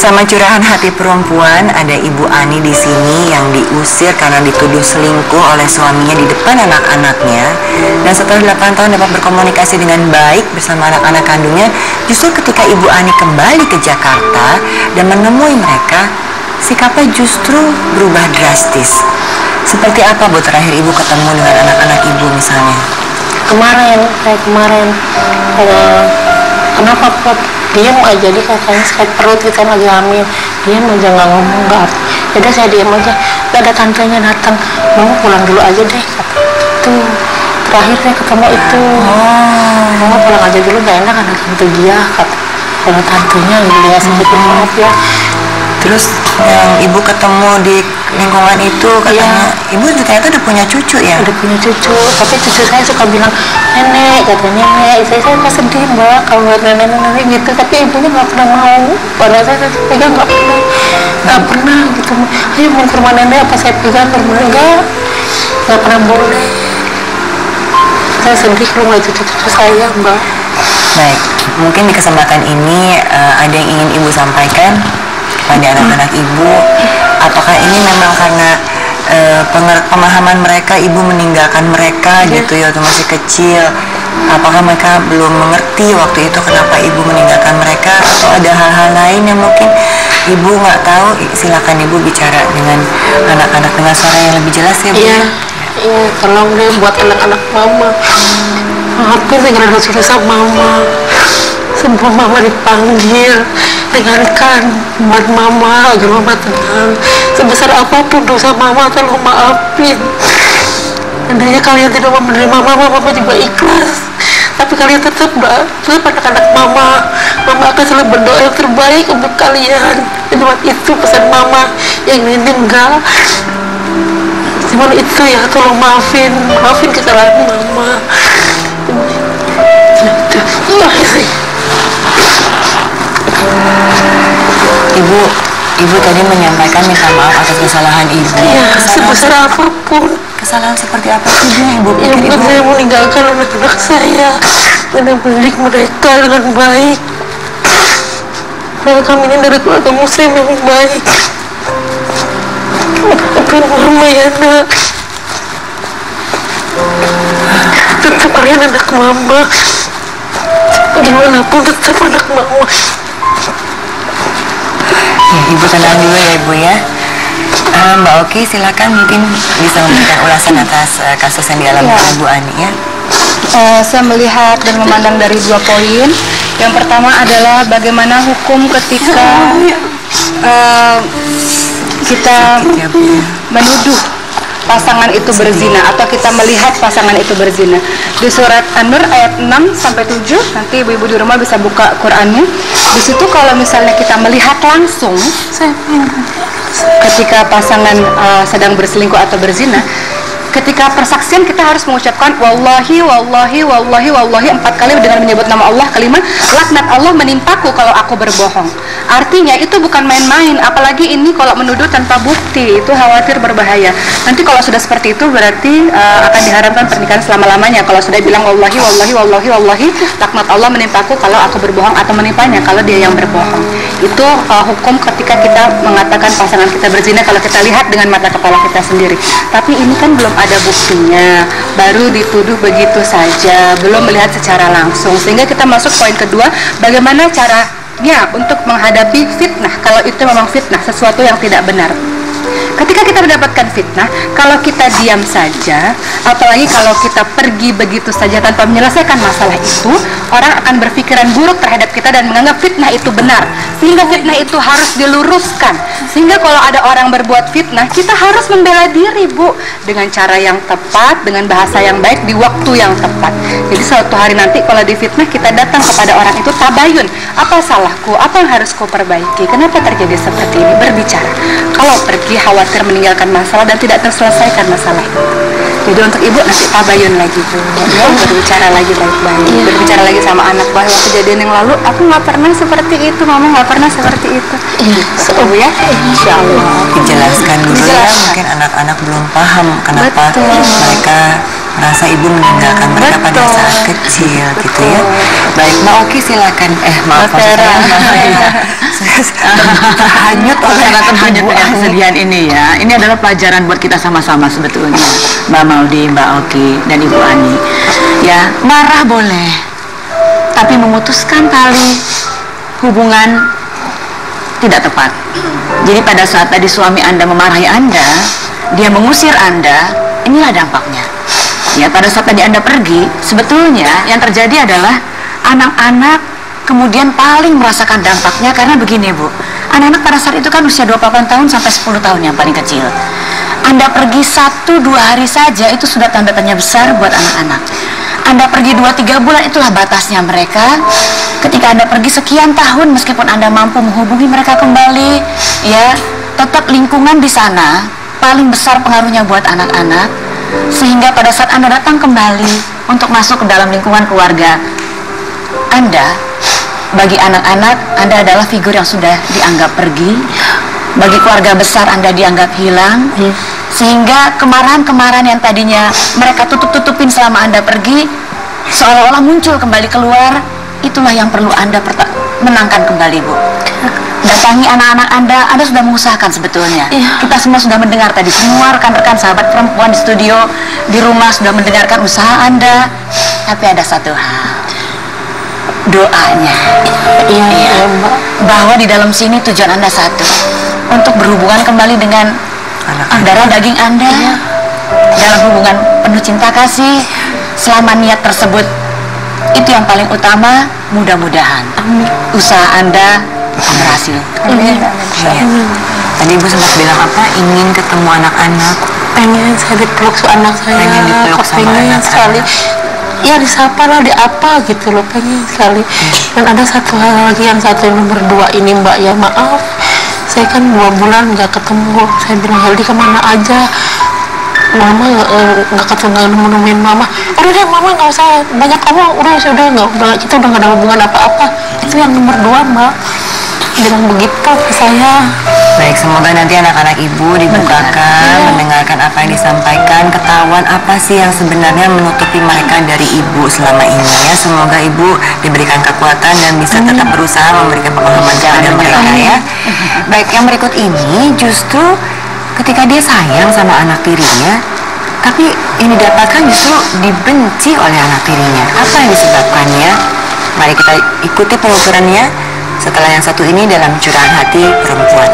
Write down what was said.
Bersama curahan hati perempuan, ada Ibu Ani di sini yang diusir karena dituduh selingkuh oleh suaminya di depan anak-anaknya. Dan setelah 8 tahun dapat berkomunikasi dengan baik bersama anak-anak kandungnya, justru ketika Ibu Ani kembali ke Jakarta dan menemui mereka, sikapnya justru berubah drastis. Seperti apa Bu terakhir Ibu ketemu dengan anak-anak Ibu misalnya? Kemarin, kenapa kok diam aja, dia katanya sakit perut, kita lagi hamil, diam aja nggak ngomong, nggak apa. Jadi saya diam aja. Gak ada tantenya datang, mau pulang dulu aja deh, kata. Tuh terakhir saya ketemu itu, mau pulang aja dulu, gak enak ada tante dia, kata. Kalau tantenya dia sakit maaf ya. Terus yang Ibu ketemu di lingkungan itu katanya, Ibu ternyata udah punya cucu ya? Udah punya cucu, tapi cucu saya suka bilang, nenek, katanya nenek. Saya pas sedih Mbak, kalau buat nenek-nenek gitu, tapi ibunya nggak pernah mau. Padahal saya pegang nggak pernah gitu. Ayo mau ke rumah nenek, apa saya pegang ke rumah nggak pernah boleh. Saya sedih kalau nggak cucu-cucu saya Mbak. Baik, mungkin di kesempatan ini ada yang ingin Ibu sampaikan pada anak-anak Ibu. Apakah ini memang karena pemahaman mereka, Ibu meninggalkan mereka gitu ya waktu masih kecil? Apakah mereka belum mengerti waktu itu kenapa Ibu meninggalkan mereka, atau ada hal-hal lain yang mungkin Ibu nggak tahu? Silakan Ibu bicara dengan anak-anak dengan suara yang lebih jelas ya Bu. Iya, tolong deh buat anak-anak mama. Maafin segala dosa-dosa mama. Sebelum mama dipanggil, dengarkan buat mama agar mama tenang. Sebesar apapun dosa mama, tolong maafin. Andainya kalian tidak mau menerima mama juga ikhlas. Tapi kalian tetap anak-anak mama. Mama akan selalu berdoa yang terbaik untuk kalian. Cuma itu pesan mama, yang ini enggak. Cuma itu ya, tolong maafin kesalahan mama. Ibu tadi menyampaikan minta maaf atas kesalahan Ibu. Iya, sebesar apapun. Kesalahan seperti apa sih Bu yang Ibu pikir Ibu? Saya meninggalkan anak-anak saya dan mendidik mereka dengan baik. Kami ini dari keluarga muslim yang baik. Maafin mama ya nak. Tetap kalian anak mama. Gimana pun tetap anak mama. Ya, Ibu tenang dulu ya Ibu ya. Mbak Oki silakan mungkin bisa memberikan ulasan atas kasus yang dialami oleh Bu Ani ya. Saya melihat dan memandang dari 2 poin. Yang pertama adalah bagaimana hukum ketika kita menuduh pasangan itu berzina atau kita melihat pasangan itu berzina. Di surat An-Nur ayat 6-7, nanti ibu-ibu di rumah bisa buka Qur'annya. Di situ kalau misalnya kita melihat langsung ketika pasangan sedang berselingkuh atau berzina, ketika persaksian kita harus mengucapkan wallahi 4 kali dengan menyebut nama Allah. Kelima, laknat Allah menimpaku kalau aku berbohong. Artinya itu bukan main-main, apalagi ini kalau menuduh tanpa bukti, itu khawatir berbahaya. Nanti kalau sudah seperti itu berarti akan diharamkan pernikahan selama-lamanya. Kalau sudah bilang wallahi, laknat Allah menimpaku kalau aku berbohong, atau menimpanya kalau dia yang berbohong. Itu hukum ketika kita mengatakan pasangan kita berzina kalau kita lihat dengan mata kepala kita sendiri. Tapi ini kan belum ada buktinya, baru dituduh begitu saja, belum melihat secara langsung. Sehingga kita masuk poin kedua, bagaimana caranya untuk menghadapi fitnah kalau itu memang fitnah, sesuatu yang tidak benar. Ketika kita mendapatkan fitnah, kalau kita diam saja, apalagi kalau kita pergi begitu saja tanpa menyelesaikan masalah itu, orang akan berpikiran buruk terhadap kita dan menganggap fitnah itu benar, sehingga fitnah itu harus diluruskan. Sehingga kalau ada orang berbuat fitnah, kita harus membela diri Bu, dengan cara yang tepat, dengan bahasa yang baik, di waktu yang tepat. Jadi suatu hari nanti kalau difitnah, kita datang kepada orang itu tabayun, apa salahku, apa yang harus ku perbaiki, kenapa terjadi seperti ini, berbicara. Kalau pergi khawatir meninggalkan masalah dan tidak terselesaikan masalah itu. Jadi untuk ibu nanti tabayun lagi Bu, ya, berbicara lagi baik-baik, berbicara lagi sama anak bahwa kejadian yang lalu aku nggak pernah seperti itu, mama nggak pernah seperti itu. Gitu ya, insya Allah. Dijelaskan dulu ya, mungkin anak-anak belum paham kenapa mereka merasa ibu meninggalkan mereka pada saat kecil gitu ya. Baik, Mbak Oki silakan. Maaf Mas Vera. Terhanyut oleh terhanyut dengan kesedihan ini ya. Ini adalah pelajaran buat kita sama-sama sebetulnya, Mbak Maudi, Mbak Oki, dan Ibu Ani. Ya, marah boleh, tapi memutuskan tali hubungan tidak tepat. Jadi pada saat tadi suami Anda memarahi Anda, dia mengusir Anda, inilah dampaknya. Ya, pada saat tadi Anda pergi, sebetulnya yang terjadi adalah anak-anak kemudian paling merasakan dampaknya. Karena begini Bu, anak-anak pada saat itu kan usia 28 tahun sampai 10 tahun yang paling kecil. Anda pergi 1-2 hari saja itu sudah tanda tanya besar buat anak-anak. Anda pergi 2-3 bulan itulah batasnya mereka. Ketika Anda pergi sekian tahun, meskipun Anda mampu menghubungi mereka kembali, ya tetap lingkungan di sana paling besar pengaruhnya buat anak-anak. Sehingga pada saat Anda datang kembali untuk masuk ke dalam lingkungan keluarga Anda, bagi anak-anak Anda adalah figur yang sudah dianggap pergi. Bagi keluarga besar Anda dianggap hilang. Sehingga kemarahan-kemarahan yang tadinya mereka tutup-tutupin selama Anda pergi, seolah-olah muncul kembali keluar. Itulah yang perlu Anda menangkan kembali Bu. Datangi anak-anak Anda sudah mengusahakan sebetulnya. Kita semua sudah mendengar tadi, semua rekan-rekan sahabat perempuan di studio, di rumah sudah mendengarkan usaha Anda. Tapi ada satu hal, doanya. Bahwa di dalam sini tujuan Anda satu, untuk berhubungan kembali dengan darah daging Anda, dalam hubungan penuh cinta kasih. Selama niat tersebut itu yang paling utama, mudah-mudahan usaha Anda berhasil. Amin. Tadi Ibu sempat bilang apa? Ingin ketemu anak-anak. Pengen saya dipeluk anak saya. Pengen dipeluk sama anak sekali. Ya disapa lah, di apa gitu loh, pengen sekali. Dan ada satu hal lagi, yang satu nomor 2 ini Mbak, ya maaf, saya kan 2 bulan nggak ketemu. Saya bilang, Heldi kemana aja? Mama nggak ketemu, nemuin Mama. Udah deh Mama, nggak usah banyak kamu, udah kita udah nggak ada hubungan apa-apa. Itu yang nomor 2 Mbak bilang begitu ke saya. Baik, semoga nanti anak-anak Ibu dibukakan, mendengarkan apa yang disampaikan, ketahuan apa sih yang sebenarnya menutupi mereka dari Ibu selama ini ya. Semoga Ibu diberikan kekuatan dan bisa tetap berusaha memberikan pemahaman kepada mereka ya. Baik, yang berikut ini justru ketika dia sayang sama anak tirinya, tapi yang didapatkan justru dibenci oleh anak tirinya. Apa yang disebabkannya? Mari kita ikuti pengukurannya setelah yang satu ini dalam Curahan Hati Perempuan.